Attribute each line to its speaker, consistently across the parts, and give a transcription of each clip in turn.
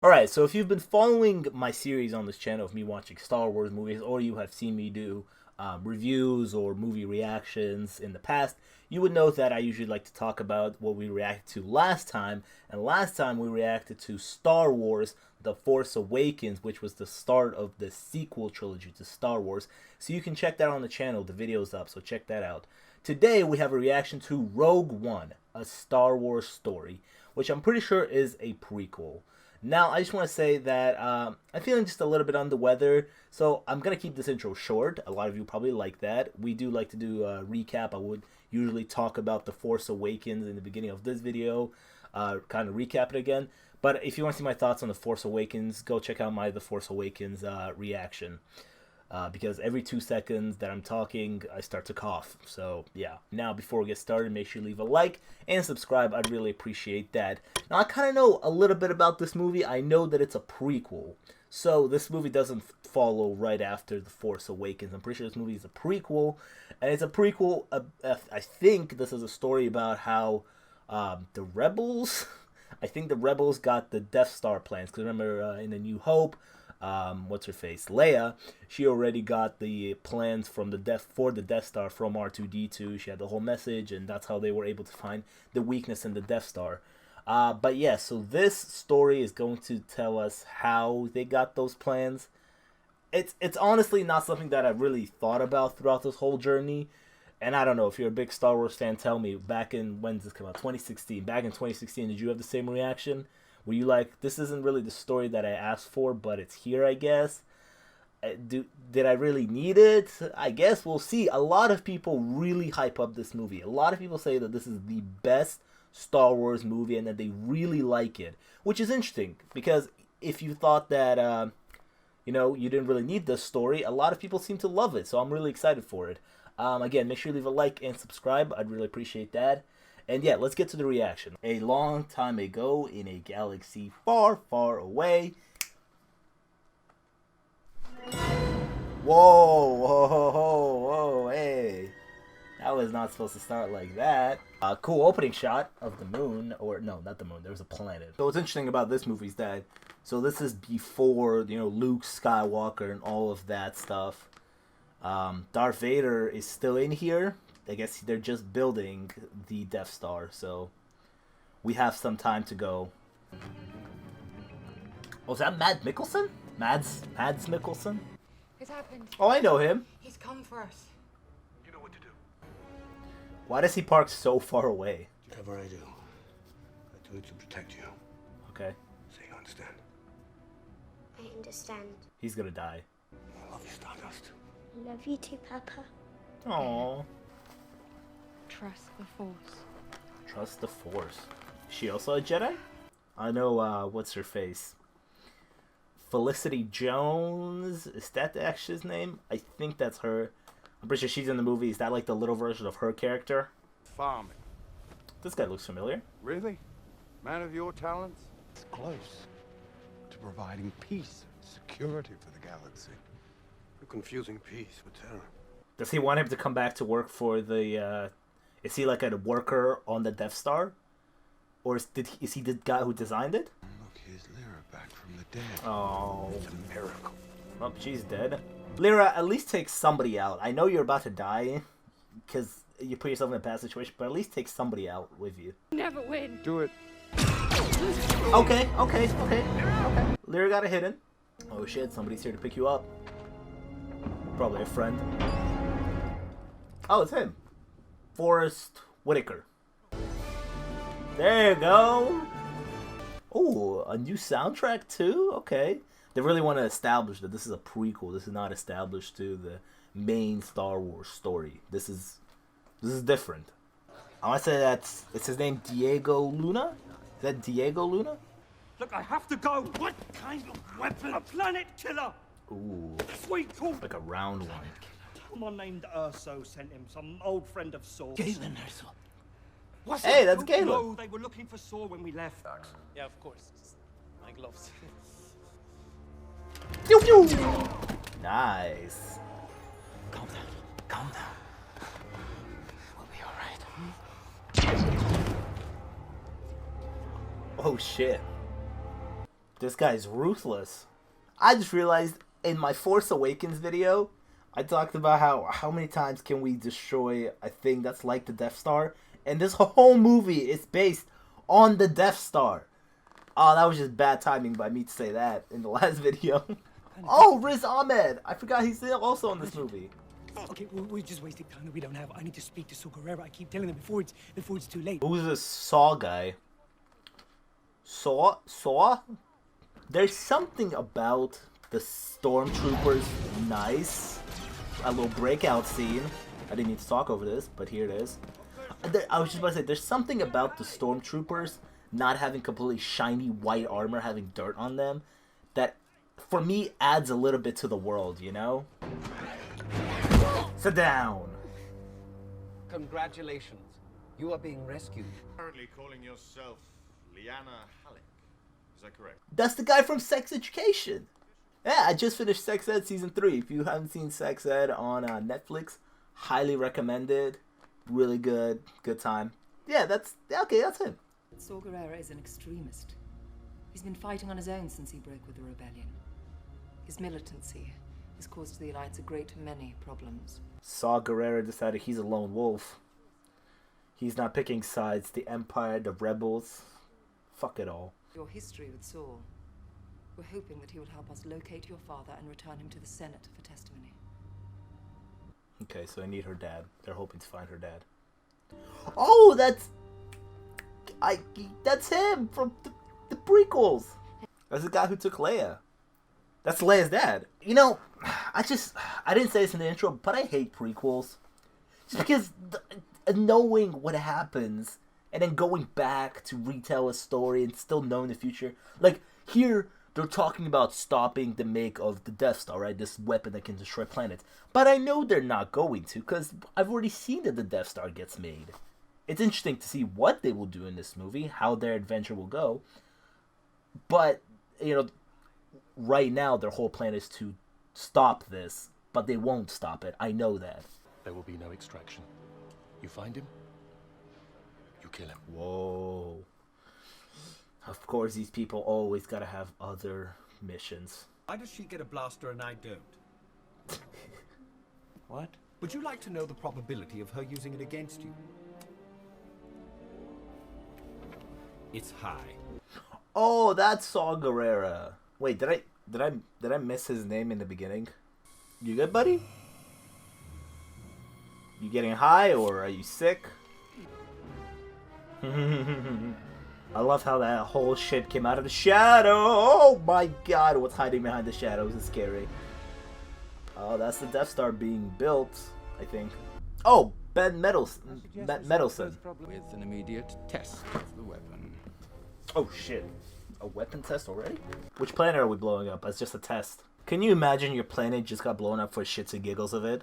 Speaker 1: Alright, so if you've been following my series on this channel of me watching Star Wars movies, or you have seen me do reviews or movie reactions in the past, you would know that I usually like to talk about what we reacted to last time. And last time we reacted to Star Wars The Force Awakens, which was the start of the sequel trilogy to Star Wars. So you can check that on the channel. The video's up, so check that out. Today we have a reaction to Rogue One, a Star Wars story, which I'm pretty sure is a prequel. Now, I just want to say that I'm feeling just a little bit under the weather, so I'm going to keep this intro short. A lot of you probably like that. We do like to do a recap. I would usually talk about The Force Awakens in the beginning of this video, kind of recap it again. But if you want to see my thoughts on The Force Awakens, go check out my The Force Awakens reaction. Because every 2 seconds that I'm talking, I start to cough. So, yeah. Now, before we get started, make sure you leave a like and subscribe. I'd really appreciate that. Now, I kind of know a little bit about this movie. I know that it's a prequel. So, this movie doesn't follow right after The Force Awakens. I'm pretty sure this movie is a prequel. And it's a prequel, I think this is a story about how the rebels... I think the rebels got the Death Star plans. Because remember, in A New Hope... what's her face? Leia, she already got the plans from the Death Star from R2-D2. She had the whole message, and that's how they were able to find the weakness in the Death Star. But yeah, so this story is going to tell us how they got those plans. It's honestly not something that I really thought about throughout this whole journey. And I don't know, if you're a big Star Wars fan, tell me, back in, when did this come out? 2016. Back in 2016, did you have the same reaction? Were you like, this isn't really the story that I asked for, but it's here, I guess? Did I really need it? I guess we'll see. A lot of people really hype up this movie. A lot of people say that this is the best Star Wars movie and that they really like it. Which is interesting, because if you thought that, you didn't really need this story, a lot of people seem to love it. So I'm really excited for it. Again, make sure you leave a like and subscribe. I'd really appreciate that. And yeah, let's get to the reaction. A long time ago in a galaxy far, far away. Whoa, whoa, whoa, whoa, hey. That was not supposed to start like that. Cool opening shot of the moon. Or, no, not the moon. There was a planet. So what's interesting about this movie is that, so this is before, Luke Skywalker and all of that stuff. Darth Vader is still in here. I guess they're just building the Death Star, so we have some time to go. Oh, is that Mikkelsen? Mads Mikkelsen?
Speaker 2: It's happened.
Speaker 1: Oh, I know him.
Speaker 2: He's come for us.
Speaker 3: You know what to do.
Speaker 1: Why does he park so far away?
Speaker 3: Whatever I do it to protect you.
Speaker 1: Okay.
Speaker 3: So you understand?
Speaker 4: I understand.
Speaker 1: He's gonna die.
Speaker 3: I love you, Stardust.
Speaker 4: Love you too, Papa.
Speaker 1: Aww.
Speaker 2: Trust the Force.
Speaker 1: Trust the Force. Is she also a Jedi? I know, what's her face? Felicity Jones? Is that the actress name? I think that's her. I'm pretty sure she's in the movie. Is that like the little version of her character?
Speaker 5: Farming.
Speaker 1: This guy looks familiar.
Speaker 5: Really? Man of your talents? It's close to providing peace and security for the galaxy.
Speaker 3: You're confusing peace with terror.
Speaker 1: Does he want him to come back to work for the, is he like a worker on the Death Star? Or is he the guy who designed it?
Speaker 5: Look, here's Lyra back from the dead.
Speaker 1: Oh.
Speaker 3: It's a miracle.
Speaker 1: Oh, she's dead. Lyra, at least take somebody out. I know you're about to die, because you put yourself in a bad situation, but at least take somebody out with you.
Speaker 2: Never win.
Speaker 5: Do it.
Speaker 1: Okay. Lyra got a hidden. Oh shit, somebody's here to pick you up. Probably a friend. Oh, it's him. Forrest Whitaker. There you go. Oh, a new soundtrack too? Okay. They really want to establish that this is a prequel. This is not established to the main Star Wars story. This is different. I want to say it's his name, Diego Luna? Is that Diego Luna?
Speaker 6: Look, I have to go. What kind of weapon? A planet killer.
Speaker 1: Ooh,
Speaker 6: Sweet talk.
Speaker 1: like a round one.
Speaker 6: Someone named Urso sent him, some old friend of Saul's.
Speaker 3: Galen Urso.
Speaker 6: What's
Speaker 1: Hey,
Speaker 6: it?
Speaker 1: that's
Speaker 6: Don't you
Speaker 1: Galen.
Speaker 6: know they were looking for Saul when we left.
Speaker 7: Yeah, of course. My gloves.
Speaker 1: Pew pew! Nice.
Speaker 3: Calm down. Calm down. We'll be alright.
Speaker 1: Oh shit. This guy's ruthless. I just realized in my Force Awakens video, I talked about how many times can we destroy a thing that's like the Death Star, and this whole movie is based on the Death Star. Oh, that was just bad timing by me to say that in the last video. Oh, Riz Ahmed! I forgot he's also in this movie.
Speaker 8: Okay, we're just wasting time that we don't have. I need to speak to Saw Gerrera. I keep telling them before it's too late.
Speaker 1: Who's this Saw guy? Saw? There's something about the stormtroopers nice. A little breakout scene. I didn't need to talk over this, but here it is. I was just about to say, there's something about the stormtroopers not having completely shiny white armor, having dirt on them, that for me adds a little bit to the world, you know? Sit down.
Speaker 9: Congratulations. You are being rescued.
Speaker 10: Currently calling yourself Liana Halleck. Is that correct?
Speaker 1: That's the guy from Sex Education. Yeah, I just finished Sex Ed Season 3. If you haven't seen Sex Ed on Netflix, highly recommended. Really good. Good time. Yeah, that's him.
Speaker 11: Saw Gerrera is an extremist. He's been fighting on his own since he broke with the rebellion. His militancy has caused the Alliance a great many problems.
Speaker 1: Saw Gerrera decided he's a lone wolf. He's not picking sides. The Empire, the rebels. Fuck it all.
Speaker 11: Your history with Saul. We're hoping that he will help us locate your father and return him to the Senate for testimony.
Speaker 1: Okay, so I need her dad. They're hoping to find her dad. Oh, that's him from the prequels. That's the guy who took Leia. That's Leia's dad. You know, I didn't say this in the intro, but I hate prequels. Just because knowing what happens and then going back to retell a story and still knowing the future. Like, here, they're talking about stopping the make of the Death Star, right? This weapon that can destroy planets. But I know they're not going to, because I've already seen that the Death Star gets made. It's interesting to see what they will do in this movie, how their adventure will go. But, you know, right now their whole plan is to stop this, but they won't stop it. I know that.
Speaker 12: There will be no extraction. You find him, you kill him.
Speaker 1: Whoa. Of course, these people always gotta have other missions.
Speaker 6: Why does she get a blaster and I don't?
Speaker 12: What?
Speaker 6: Would you like to know the probability of her using it against you? It's high.
Speaker 1: Oh, that's Saw Gerrera. Wait, did I miss his name in the beginning? You good, buddy? You getting high or are you sick? I love how that whole shit came out of the shadow. Oh my god, what's hiding behind the shadows is scary. Oh, that's the Death Star being built, I think. Oh, Ben Mendelsohn.
Speaker 13: With an immediate test of the weapon.
Speaker 1: Oh shit. A weapon test already? Which planet are we blowing up as just a test? Can you imagine your planet just got blown up for shits and giggles of it?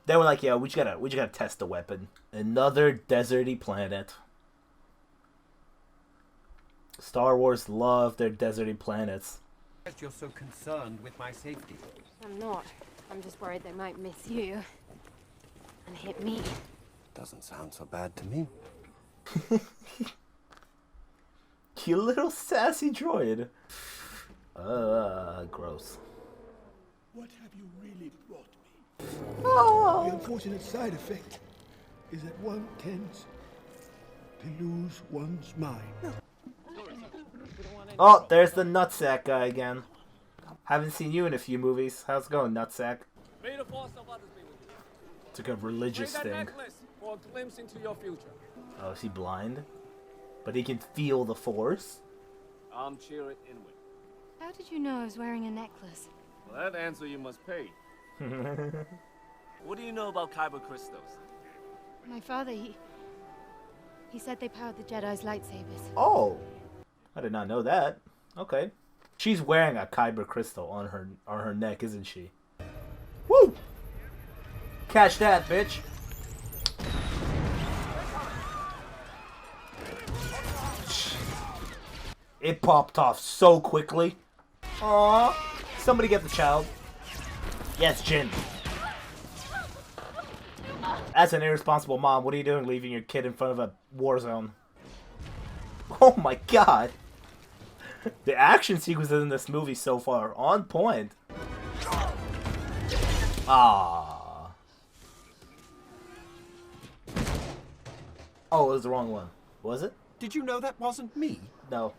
Speaker 1: They were like, yeah, we just gotta test the weapon. Another deserty planet. Star Wars love their deserty planets.
Speaker 6: You're so concerned with my safety.
Speaker 14: I'm not. I'm just worried they might miss you. And hit me.
Speaker 3: Doesn't sound so bad to me.
Speaker 1: You little sassy droid. Gross.
Speaker 15: What have you really brought me?
Speaker 1: Oh.
Speaker 15: The unfortunate side effect is that one tends to lose one's mind.
Speaker 1: Oh, there's the nutsack guy again. Haven't seen you in a few movies. How's it going, nutsack?
Speaker 16: May the force of others be with you.
Speaker 1: It's like a religious
Speaker 16: Bring that
Speaker 1: thing.
Speaker 16: necklace for a glimpse into your future.
Speaker 1: Oh, is he blind? But he can feel the force?
Speaker 16: I'm cheering inward.
Speaker 14: How did you know I was wearing a necklace?
Speaker 16: Well, that answer you must pay. What do you know about kyber crystals?
Speaker 14: My father, he said they powered the Jedi's lightsabers.
Speaker 1: Oh, I did not know that. Okay. She's wearing a kyber crystal on her neck, isn't she? Woo! Catch that, bitch. It popped off so quickly. Aww. Somebody get the child. Yes, Jin. As an irresponsible mom, what are you doing leaving your kid in front of a war zone? Oh my god. The action sequences in this movie so far on point. Ah. Oh, it was the wrong one. Was it?
Speaker 3: Did you know that wasn't me?
Speaker 1: No.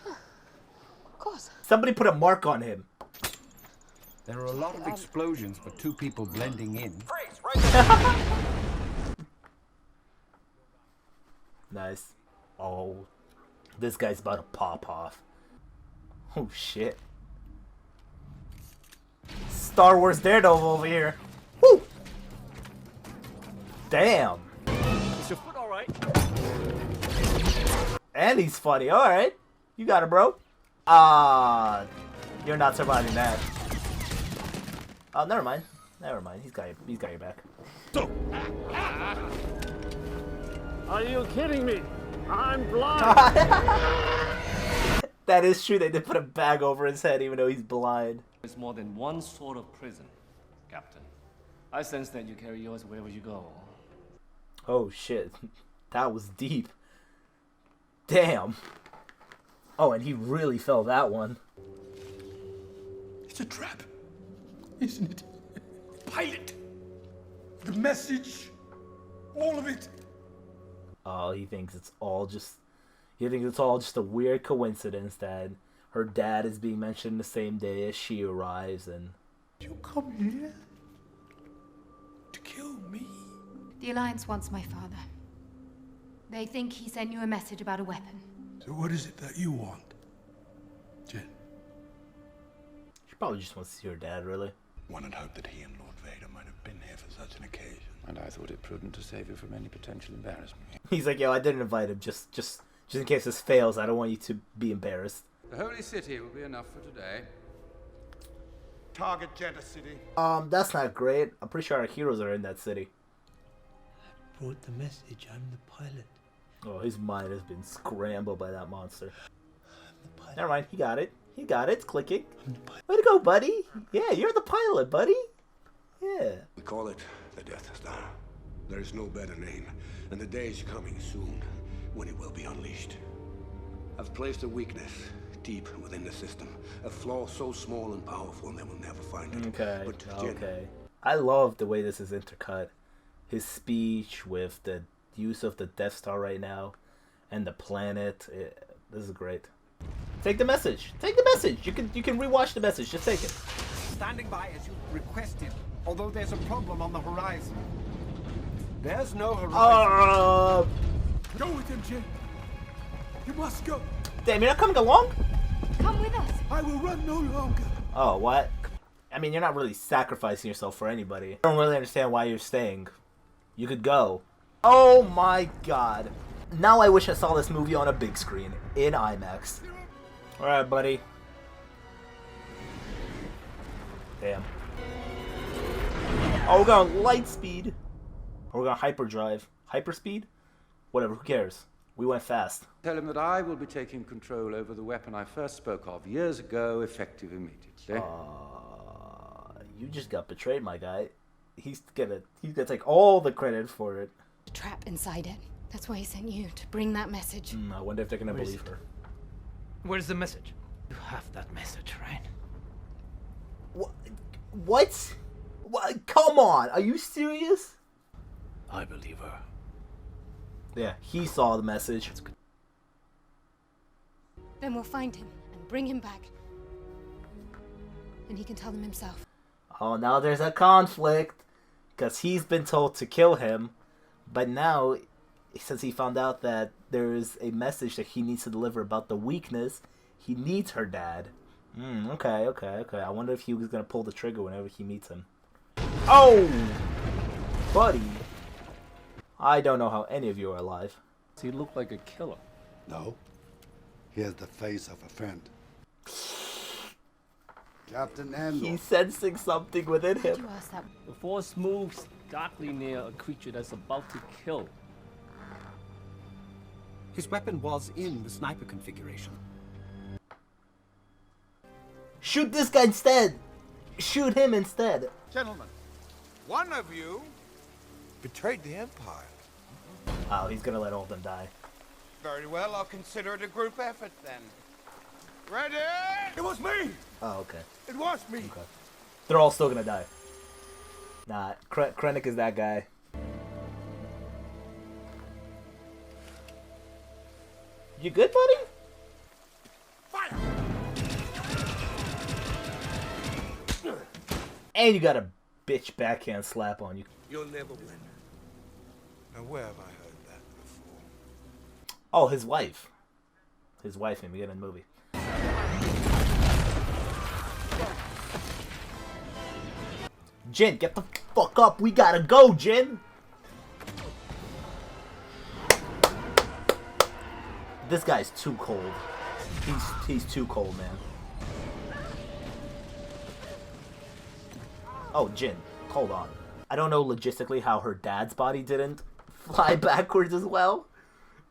Speaker 14: Of course.
Speaker 1: Somebody put a mark on him.
Speaker 9: There are a lot of explosions for two people blending in.
Speaker 1: Nice. Oh, this guy's about to pop off. Oh shit. Star Wars Daredevil over here. Woo! Damn.
Speaker 16: Is your foot alright?
Speaker 1: And he's funny. Alright. You got it, bro. You're not surviving that. Oh, never mind. Never mind. He's got your back.
Speaker 16: Are you kidding me? I'm blind.
Speaker 1: That is true. They did put a bag over his head even though he's blind.
Speaker 17: There's more than one sort of prison, Captain. I sense that you carry yours wherever you go.
Speaker 1: Oh shit. That was deep. Damn. Oh, and he really fell that one.
Speaker 15: It's a trap, isn't it? Pilot! The message! All of it!
Speaker 1: Oh, he thinks it's all just a weird coincidence that her dad is being mentioned the same day as she arrives and...
Speaker 15: You come here to kill me?
Speaker 18: The Alliance wants my father. They think he sent you a message about a weapon.
Speaker 15: So what is it that you want, Jen?
Speaker 1: She probably just wants to see her dad, really.
Speaker 5: One had hoped that he and Lord Vader might have been here for such an occasion.
Speaker 13: And I thought it prudent to save you from any potential embarrassment.
Speaker 1: He's like, yo, I didn't invite him, just in case this fails, I don't want you to be embarrassed.
Speaker 13: The Holy City will be enough for today.
Speaker 5: Target Jeddah City.
Speaker 1: That's not great. I'm pretty sure our heroes are in that city.
Speaker 15: I brought the message. I'm the pilot.
Speaker 1: Oh, his mind has been scrambled by that monster. Never mind, he got it. He got it. It's clicking. Way to go, buddy. Yeah, you're the pilot, buddy. Yeah.
Speaker 3: We call it the Death Star. There is no better name, and the day is coming soon when it will be unleashed. I've placed a weakness deep within the system, a flaw so small and powerful they will never find it.
Speaker 1: Okay,
Speaker 3: But
Speaker 1: okay. I love the way this is intercut. His speech with the use of the Death Star right now and the planet. This is great. Take the message. Take the message. You can rewatch the message. Just take it.
Speaker 9: Standing by as you requested, although there's a problem on the horizon. There's no horizon.
Speaker 15: Go with him, Jin. You must go.
Speaker 1: Damn, you're not coming along?
Speaker 18: Come with us.
Speaker 15: I will run no longer.
Speaker 1: Oh, what? I mean, you're not really sacrificing yourself for anybody. I don't really understand why you're staying. You could go. Oh my god. Now I wish I saw this movie on a big screen in IMAX. Alright, buddy. Damn. Oh, we're going light speed. Or we're going hyperdrive. Hyperspeed? Whatever, who cares? We went fast.
Speaker 13: Tell him that I will be taking control over the weapon I first spoke of years ago, effective immediately.
Speaker 1: You just got betrayed, my guy. He's gonna take all the credit for it.
Speaker 18: A trap inside it. That's why he sent you, to bring that message.
Speaker 1: I wonder if they're gonna believe her.
Speaker 7: Where's the message? You have that message, right?
Speaker 1: What? What? Come on, are you serious?
Speaker 12: I believe her.
Speaker 1: Yeah, he saw the message.
Speaker 18: Then we'll find him and bring him back. And he can tell them himself.
Speaker 1: Oh, now there's a conflict. Because he's been told to kill him. But now, since he found out that there is a message that he needs to deliver about the weakness, he needs her dad. Okay. I wonder if he was going to pull the trigger whenever he meets him. Oh! Buddy. I don't know how any of you are alive.
Speaker 12: He looked like a killer.
Speaker 5: No. He has the face of a friend. Captain Andor.
Speaker 1: He's sensing something within him.
Speaker 18: You ask that.
Speaker 17: The Force moves darkly near a creature that's about to kill.
Speaker 9: His weapon was in the sniper configuration.
Speaker 1: Shoot this guy instead! Shoot him instead!
Speaker 5: Gentlemen, one of you betrayed the Empire.
Speaker 1: Oh, he's gonna let all of them die.
Speaker 5: Very well, I'll consider it a group effort then.
Speaker 9: Ready?
Speaker 15: It was me!
Speaker 1: Oh, okay.
Speaker 15: It was me!
Speaker 1: Okay. They're all still gonna die. Nah, Krennic is that guy. You good, buddy?
Speaker 15: Fire!
Speaker 1: And you got a bitch backhand slap on you.
Speaker 15: You'll never win. Now where have I heard that before?
Speaker 1: Oh, his wife. His wife in the beginning of the movie. Jin, get the fuck up. We gotta go, Jin. This guy's too cold. He's too cold, man. Oh, Jin, hold on. I don't know logistically how her dad's body didn't fly backwards as well.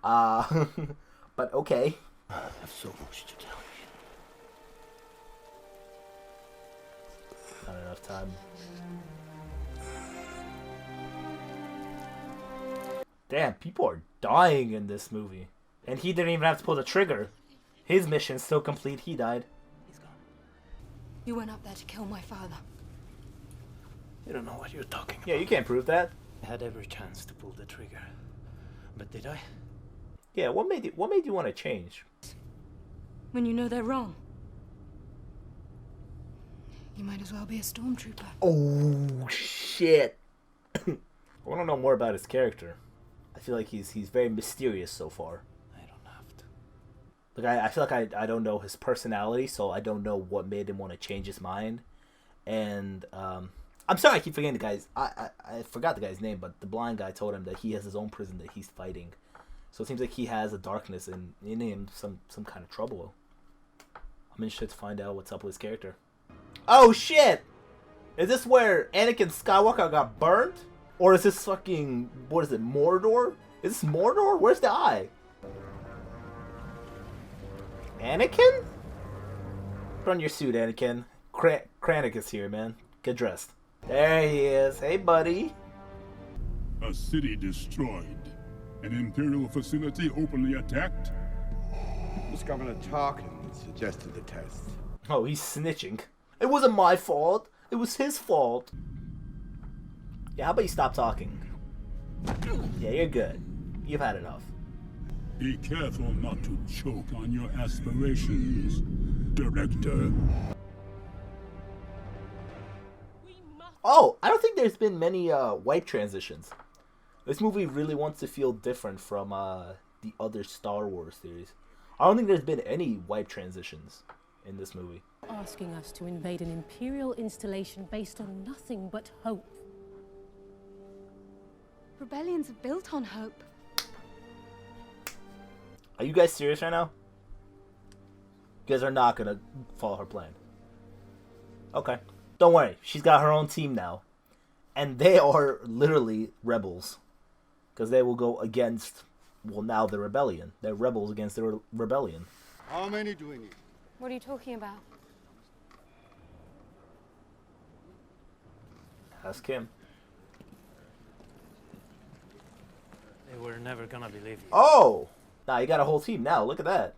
Speaker 1: But okay.
Speaker 15: I have so much to tell
Speaker 1: Not enough time. Damn, people are dying in this movie. And he didn't even have to pull the trigger. His mission's still complete, he died.
Speaker 18: You went up there to kill my father.
Speaker 12: You don't know what you're talking about.
Speaker 1: Yeah, you can't prove that.
Speaker 12: I had every chance to pull the trigger. But did I?
Speaker 1: Yeah, what made you want to change?
Speaker 18: When you know they're wrong. You might as well be a stormtrooper.
Speaker 1: Oh, shit. I want to know more about his character. I feel like he's very mysterious so far.
Speaker 12: I don't have to.
Speaker 1: Like, I feel like I don't know his personality, so I don't know what made him want to change his mind. And, I'm sorry I keep forgetting the guy's... I forgot the guy's name, but the blind guy told him that he has his own prison that he's fighting. So it seems like he has a darkness in him, some kind of trouble. I'm interested to find out what's up with his character. Oh, shit! Is this where Anakin Skywalker got burnt? Or is this fucking... what is it, Mordor? Is this Mordor? Where's the eye? Anakin? Put on your suit, Anakin. Krennic is here, man. Get dressed. There he is. Hey, buddy.
Speaker 19: A city destroyed. An Imperial facility openly attacked.
Speaker 9: It was Governor Tarkin that suggested the test.
Speaker 1: Oh, he's snitching. It wasn't my fault. It was his fault. Yeah, how about you stop talking? Yeah, you're good. You've had enough.
Speaker 19: Be careful not to choke on your aspirations, Director.
Speaker 1: Oh, I don't think there's been many wipe transitions. This movie really wants to feel different from the other Star Wars series. I don't think there's been any wipe transitions in this movie.
Speaker 20: Asking us to invade an Imperial installation based on nothing but hope.
Speaker 18: Rebellions are built on hope.
Speaker 1: Are you guys serious right now? You guys are not gonna follow her plan. Okay. Don't worry. She's got her own team now. And they are literally rebels. Because they will go against, well, now the rebellion. They're rebels against the rebellion.
Speaker 9: How many do we need?
Speaker 14: What are you talking about?
Speaker 1: Ask him.
Speaker 12: They were never gonna believe you.
Speaker 1: Oh! Nah, you got a whole team now. Look at that.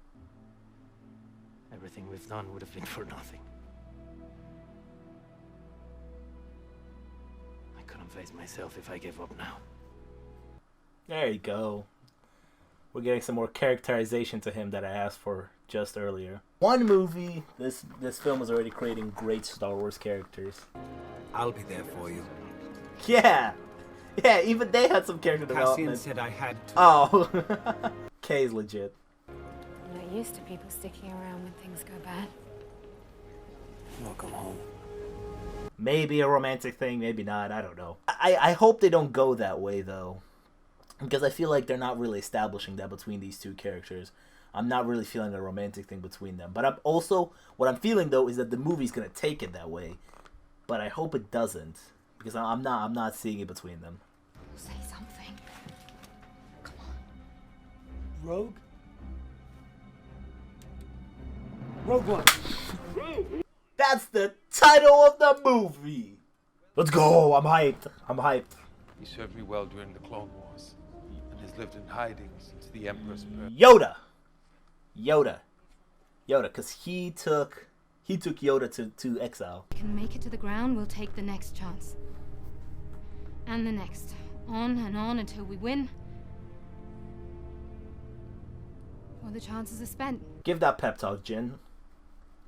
Speaker 12: Everything we've done would have been for nothing. I couldn't face myself if I gave up now.
Speaker 1: There you go. We're getting some more characterization to him that I asked for just earlier. One movie, this film is already creating great Star Wars characters.
Speaker 9: I'll be there for you.
Speaker 1: Yeah! Yeah, even they had some character development.
Speaker 9: Cassian said I had to.
Speaker 1: Oh. Kay's legit.
Speaker 14: I'm not used to people sticking around when things go bad.
Speaker 12: Welcome home.
Speaker 1: Maybe a romantic thing, maybe not, I don't know. I hope they don't go that way, though. Because I feel like they're not really establishing that between these two characters. I'm not really feeling a romantic thing between them. But what I'm feeling, though, is that the movie's going to take it that way. But I hope it doesn't. Because I'm not seeing it between them.
Speaker 18: Say something. Come on.
Speaker 8: Rogue? Rogue One.
Speaker 1: That's the title of the movie. Let's go. I'm hyped.
Speaker 5: He served me well during the Clone Wars, and has lived in hiding since the Emperor's birth.
Speaker 1: Yoda. Yoda, because he took Yoda to exile.
Speaker 18: If we can make it to the ground, we'll take the next chance. And the next. On and on until we win. Or the chances are spent.
Speaker 1: Give that pep talk, Jin.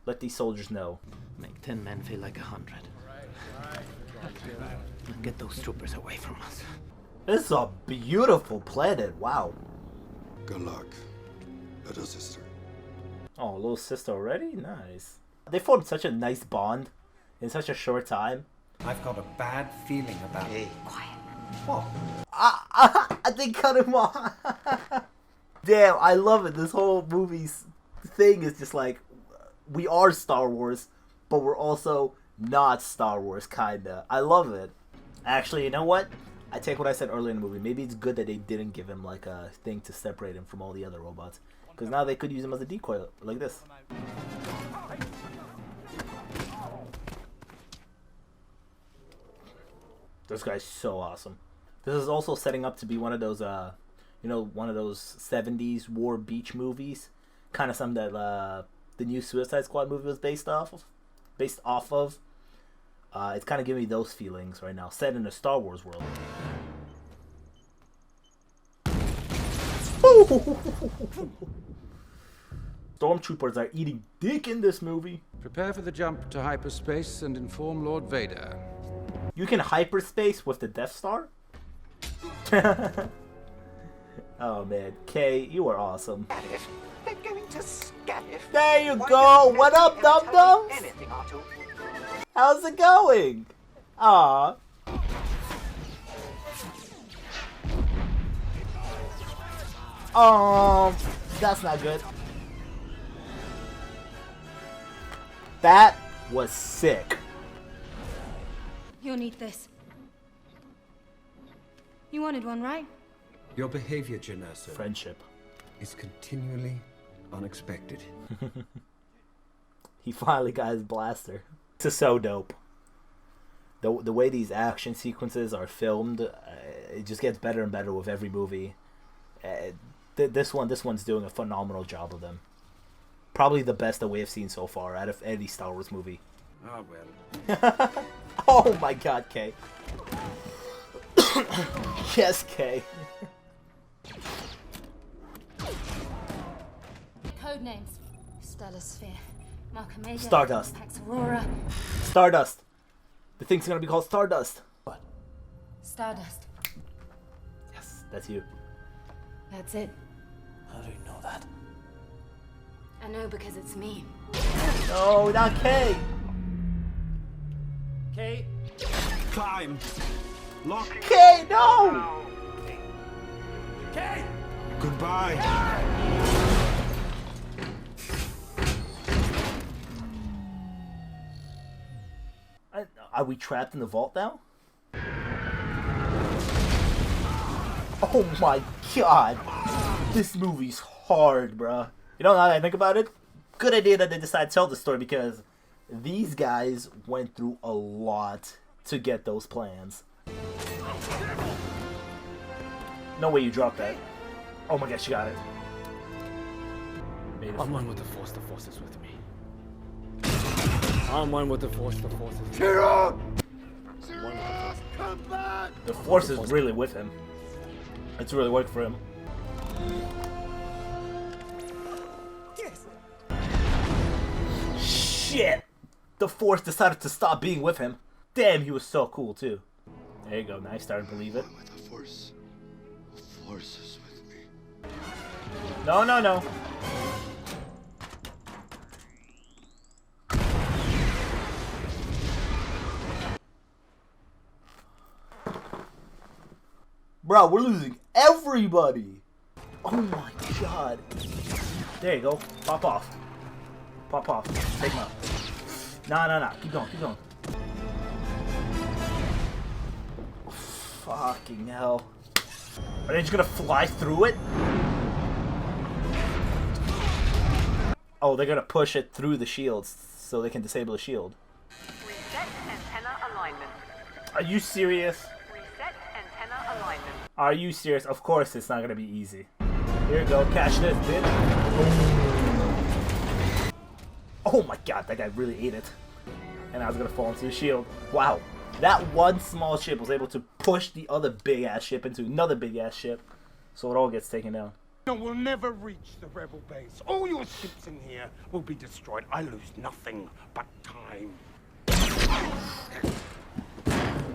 Speaker 1: Let these soldiers know.
Speaker 7: Make 10 men feel like 100. And get those troopers away from us.
Speaker 1: This is a beautiful planet. Wow.
Speaker 5: Good luck, little sister.
Speaker 1: Oh, little sister already? Nice. They formed such a nice bond in such a short time.
Speaker 9: I've got a bad feeling about it.
Speaker 11: Quiet.
Speaker 9: What?
Speaker 1: I think cut him off. Damn, I love it. This whole movie's thing is just like, we are Star Wars, but we're also not Star Wars, kinda. I love it. Actually, you know what? I take what I said earlier in the movie. Maybe it's good that they didn't give him like a thing to separate him from all the other robots. Because now they could use him as a decoy, like this. This guy's so awesome. This is also setting up to be one of those, one of those 70s war beach movies. Kind of something that the new Suicide Squad movie was based off of. It's kind of giving me those feelings right now, set in a Star Wars world. Stormtroopers are eating dick in this movie.
Speaker 13: Prepare for the jump to hyperspace and inform Lord Vader.
Speaker 1: You can hyperspace with the Death Star? Oh man, Kay, you are awesome.
Speaker 9: They're going to scatter.
Speaker 1: There you go! What up, dum-dums? How's it going? Aw. That's not good. That was sick.
Speaker 18: You'll need this. You wanted one, right?
Speaker 9: Your behavior, Genasi,
Speaker 1: Friendship,
Speaker 9: is continually unexpected.
Speaker 1: He finally got his blaster. This is so dope. The way these action sequences are filmed, it just gets better and better with every movie. This one's doing a phenomenal job of them. Probably the best that we have seen so far out of any Star Wars movie.
Speaker 9: Oh well.
Speaker 1: Oh my God, Kay. Yes, Kay.
Speaker 18: Code names: Stellar Sphere, Markham,
Speaker 1: Stardust.
Speaker 18: Pax Aurora.
Speaker 1: Stardust. The thing's gonna be called Stardust. What?
Speaker 18: Stardust.
Speaker 1: Yes, that's you.
Speaker 18: That's it.
Speaker 1: How do you know that?
Speaker 18: I know because it's me.
Speaker 1: No, not Kay.
Speaker 6: Kay.
Speaker 9: Climb. Lock.
Speaker 1: Kay, no.
Speaker 6: Kay.
Speaker 9: Goodbye.
Speaker 1: Are we trapped in the vault now? Oh my God. This movie's hard, bruh. You know, now that I think about it, good idea that they decided to tell the story because these guys went through a lot to get those plans. No way you dropped that. Oh my gosh, you got it.
Speaker 16: I'm one with the Force is with me. I'm one with the Force is with me.
Speaker 9: Come back!
Speaker 1: The Force is really with him. It's really worked for him.
Speaker 9: Yes.
Speaker 1: Shit! The Force decided to stop being with him. Damn, he was so cool too. There you go, now I started to believe it.
Speaker 5: With the Force is with me.
Speaker 1: No, no, no. Bro, we're losing everybody. Oh my God. There you go. Pop off. Pop off. Take him out. Nah, nah, nah. Keep going, keep going. Fucking hell. Are they just gonna fly through it? Oh, they're gonna push it through the shields so they can disable the shield.
Speaker 21: Reset antenna alignment.
Speaker 1: Are you serious?
Speaker 21: Reset antenna alignment.
Speaker 1: Are you serious? Of course it's not gonna be easy. Here you go, catch this, bitch. Oh my god, that guy really ate it. And I was gonna fall into the shield. Wow. That one small ship was able to push the other big-ass ship into another big-ass ship. So it all gets taken down.
Speaker 9: We'll never reach the rebel base. All your ships in here will be destroyed. I lose nothing but time.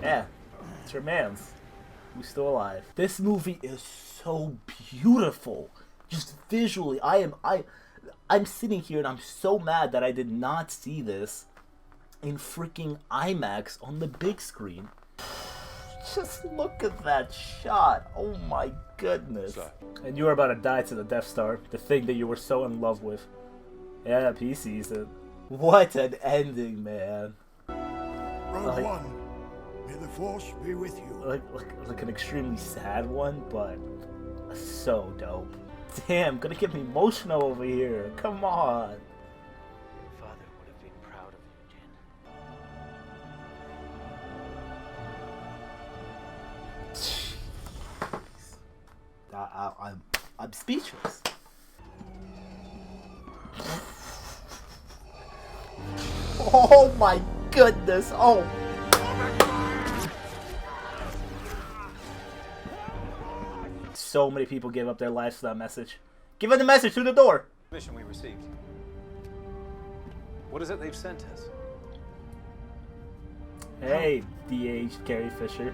Speaker 1: Yeah, it's your man's. Who's still alive. This movie is so beautiful. Just visually, I'm sitting here and I'm so mad that I did not see this in freaking IMAX on the big screen. Just look at that shot. Oh my goodness. And you were about to die to the Death Star, the thing that you were so in love with. Yeah, he sees it. What an ending, man.
Speaker 15: Rogue One, may the Force be with you.
Speaker 1: Like an extremely sad one, but so dope. Damn, gonna get me emotional over here. Come on.
Speaker 17: Father would have been proud of you,
Speaker 1: Jen. I'm speechless. Oh my goodness. Oh. So many people give up their lives for that message. Give them the message through the door.
Speaker 12: Mission we received. What is it they've sent us?
Speaker 1: Hey, D.H. Carrie Fisher.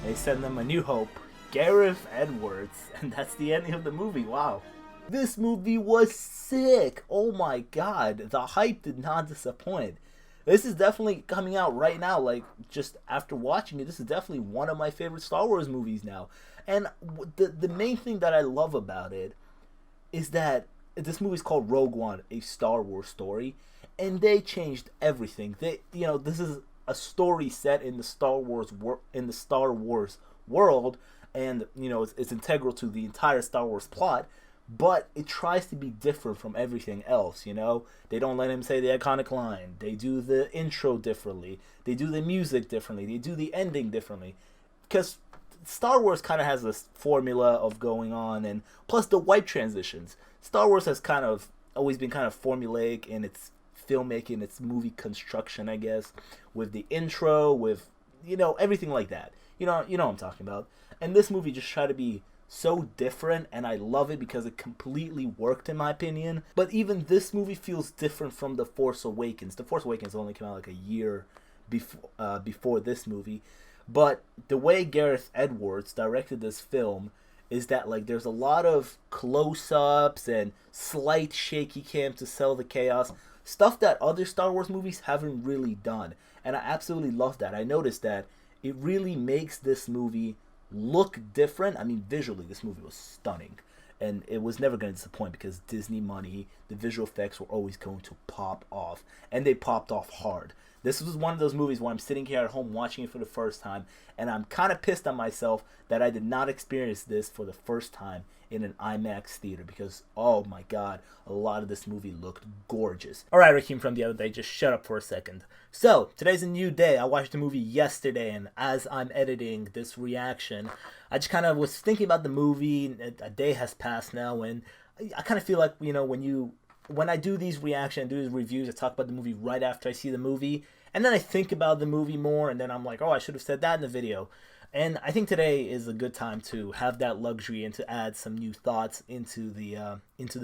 Speaker 1: They send them a new hope. Gareth Edwards. And that's the ending of the movie. Wow. This movie was sick. Oh my god. The hype did not disappoint. This is definitely coming out right now, like, just after watching it, this is definitely one of my favorite Star Wars movies now. And the main thing that I love about it is that this movie is called Rogue One, a Star Wars story, and they changed everything. This is a story set in the Star Wars world, and, it's integral to the entire Star Wars plot. But it tries to be different from everything else, They don't let him say the iconic line. They do the intro differently. They do the music differently. They do the ending differently. Because Star Wars kind of has this formula of going on, and plus the wipe transitions. Star Wars has kind of always been kind of formulaic in its filmmaking, its movie construction, I guess, with the intro, with, everything like that. You know what I'm talking about. And this movie just tried to be so different, and I love it because it completely worked in my opinion. But even this movie feels different from The Force Awakens. The Force Awakens only came out like a year before this movie. But the way Gareth Edwards directed this film is that, like, there's a lot of close-ups and slight shaky cam to sell the chaos. Stuff that other Star Wars movies haven't really done. And I absolutely love that. I noticed that it really makes this movie look different. I mean, visually, this movie was stunning. And it was never going to disappoint because Disney money, the visual effects were always going to pop off. And they popped off hard. This was one of those movies where I'm sitting here at home watching it for the first time, and I'm kind of pissed at myself that I did not experience this for the first time in an IMAX theater because, oh my god, a lot of this movie looked gorgeous. Alright, Raheem from the other day, just shut up for a second. So, today's a new day. I watched the movie yesterday, and as I'm editing this reaction, I just kind of was thinking about the movie. A day has passed now, and I kind of feel like, when I do these reactions, do these reviews, I talk about the movie right after I see the movie, and then I think about the movie more, and then I'm like, oh, I should have said that in the video. And I think today is a good time to have that luxury and to add some new thoughts into the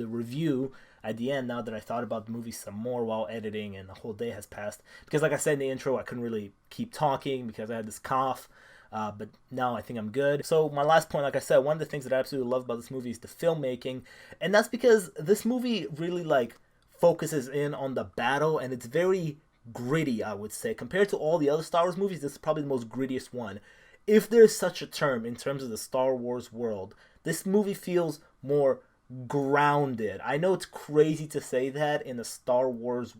Speaker 1: review at the end, now that I thought about the movie some more while editing and the whole day has passed. Because like I said in the intro, I couldn't really keep talking because I had this cough. But now I think I'm good. So my last point, like I said, one of the things that I absolutely love about this movie is the filmmaking. And that's because this movie really, like, focuses in on the battle, and it's very gritty, I would say. Compared to all the other Star Wars movies, this is probably the most grittiest one. If there's such a term in terms of the Star Wars world, this movie feels more grounded. I know it's crazy to say that in the Star Wars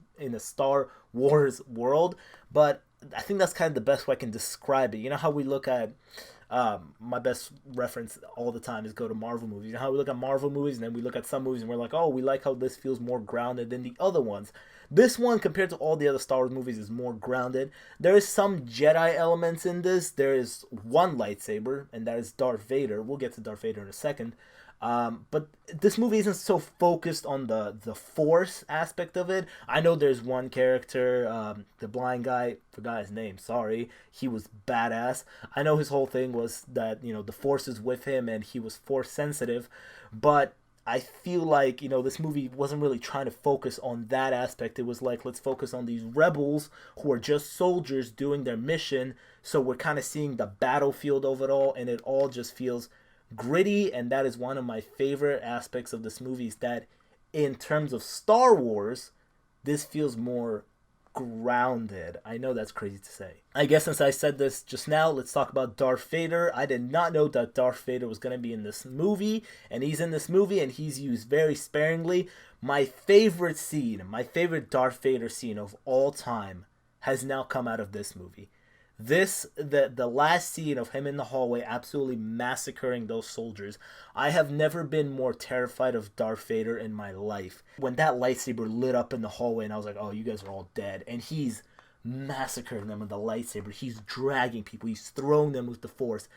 Speaker 1: world, but I think that's kind of the best way I can describe it. You know how we look at my best reference all the time is go to Marvel movies. You know how we look at Marvel movies and then we look at some movies and we're like, oh, we like how this feels more grounded than the other ones. This one, compared to all the other Star Wars movies, is more grounded. There is some Jedi elements in this. There is one lightsaber, and that is Darth Vader. We'll get to Darth Vader in a second. But this movie isn't so focused on the Force aspect of it. I know there's one character, the blind guy, forgot his name, sorry. He was badass. I know his whole thing was that, the Force is with him and he was Force sensitive. But I feel like, this movie wasn't really trying to focus on that aspect. It was like, let's focus on these rebels who are just soldiers doing their mission. So we're kind of seeing the battlefield of it all, and it all just feels gritty. And that is one of my favorite aspects of this movie, is that in terms of Star Wars, this feels more grounded. I know that's crazy to say. I guess since I said this just now, let's talk about Darth Vader. I did not know that Darth Vader was going to be in this movie, and he's in this movie, and he's used very sparingly. My favorite scene, my favorite Darth Vader scene of all time has now come out of this movie. The last scene of him in the hallway absolutely massacring those soldiers. I have never been more terrified of Darth Vader in my life. When that lightsaber lit up in the hallway and I was like, oh, you guys are all dead. And he's massacring them with the lightsaber. He's dragging people. He's throwing them with the Force.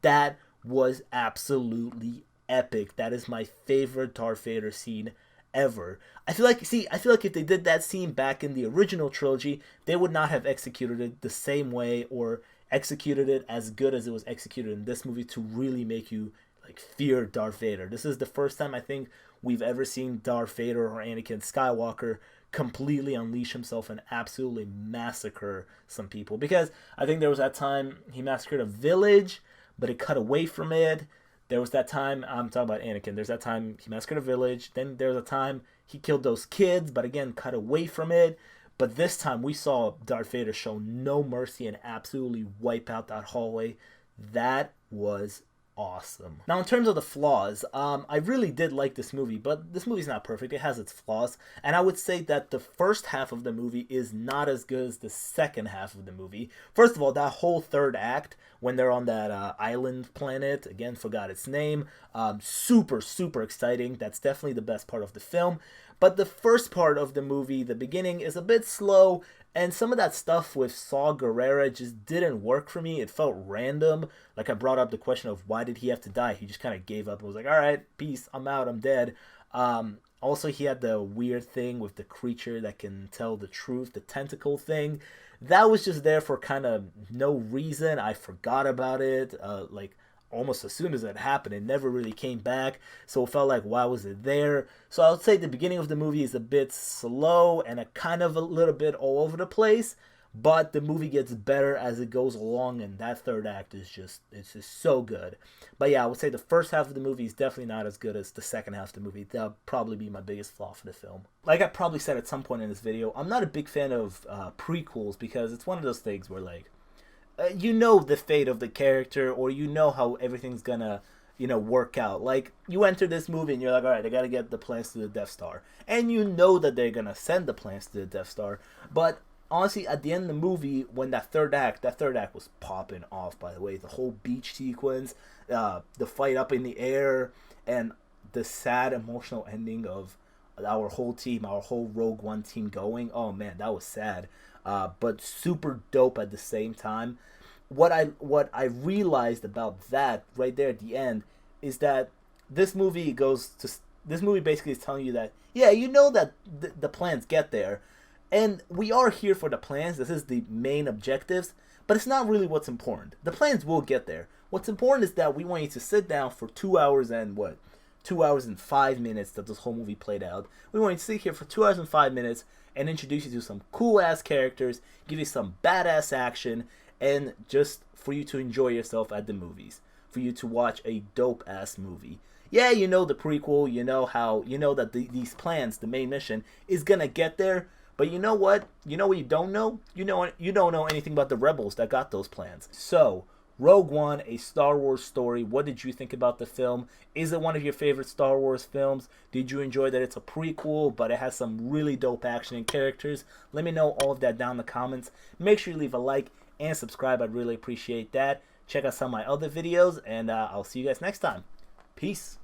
Speaker 1: That was absolutely epic. That is my favorite Darth Vader scene ever. I feel like if they did that scene back in the original trilogy, they would not have executed it the same way or executed it as good as it was executed in this movie to really make you like fear Darth Vader. This is the first time I think we've ever seen Darth Vader or Anakin Skywalker completely unleash himself and absolutely massacre some people. Because I think there was that time he massacred a village, but it cut away from it. There was that time, I'm talking about Anakin, there's that time he massacred a village. Then there was a time he killed those kids, but again, cut away from it. But this time we saw Darth Vader show no mercy and absolutely wipe out that hallway. That was awesome. Now, in terms of the flaws, I really did like this movie, but this movie's not perfect. It has its flaws, and I would say that the first half of the movie is not as good as the second half of the movie. First of all, that whole third act, when they're on that island planet, again, forgot its name, super, super exciting. That's definitely the best part of the film. But the first part of the movie, the beginning, is a bit slow, and some of that stuff with Saw Gerrera just didn't work for me. It felt random. Like I brought up the question of why did he have to die? He just kind of gave up and was like, all right, peace, I'm out, I'm dead. Also, he had the weird thing with the creature that can tell the truth, the tentacle thing. That was just there for kind of no reason. I forgot about it. Like almost as soon as it happened, it never really came back. So it felt like, why was it there? So I would say the beginning of the movie is a bit slow and a kind of a little bit all over the place. But the movie gets better as it goes along, and that third act is just so good. But yeah, I would say the first half of the movie is definitely not as good as the second half of the movie. That'll probably be my biggest flaw for the film. Like I probably said at some point in this video, I'm not a big fan of prequels because it's one of those things where like, you know the fate of the character, or you know how everything's gonna, work out. Like, you enter this movie and you're like, alright, I gotta get the plans to the Death Star. And you know that they're gonna send the plans to the Death Star. But honestly, at the end of the movie, when that third act was popping off, by the way. The whole beach sequence, the fight up in the air, and the sad emotional ending of our whole team, our whole Rogue One team going. Oh man, that was sad. But super dope at the same time. What I realized about that right there at the end is that this movie basically is telling you that, yeah, you know that the plans get there, and we are here for the plans. This is the main objectives, but it's not really what's important. The plans will get there. What's important is that we want you to sit down for 2 hours and 2 hours and 5 minutes that this whole movie played out. We want you to sit here for 2 hours and 5 minutes and introduce you to some cool ass characters, give you some badass action, and just for you to enjoy yourself at the movies, for you to watch a dope ass movie. Yeah, you know the prequel, you know that these plans, the main mission, is gonna get there, but you know what? You know what you don't know? You don't know anything about the rebels that got those plans. So, Rogue One, a Star Wars story. What did you think about the film? Is it one of your favorite Star Wars films? Did you enjoy that it's a prequel, but it has some really dope action and characters? Let me know all of that down in the comments. Make sure you leave a like and subscribe. I'd really appreciate that. Check out some of my other videos, and I'll see you guys next time. Peace.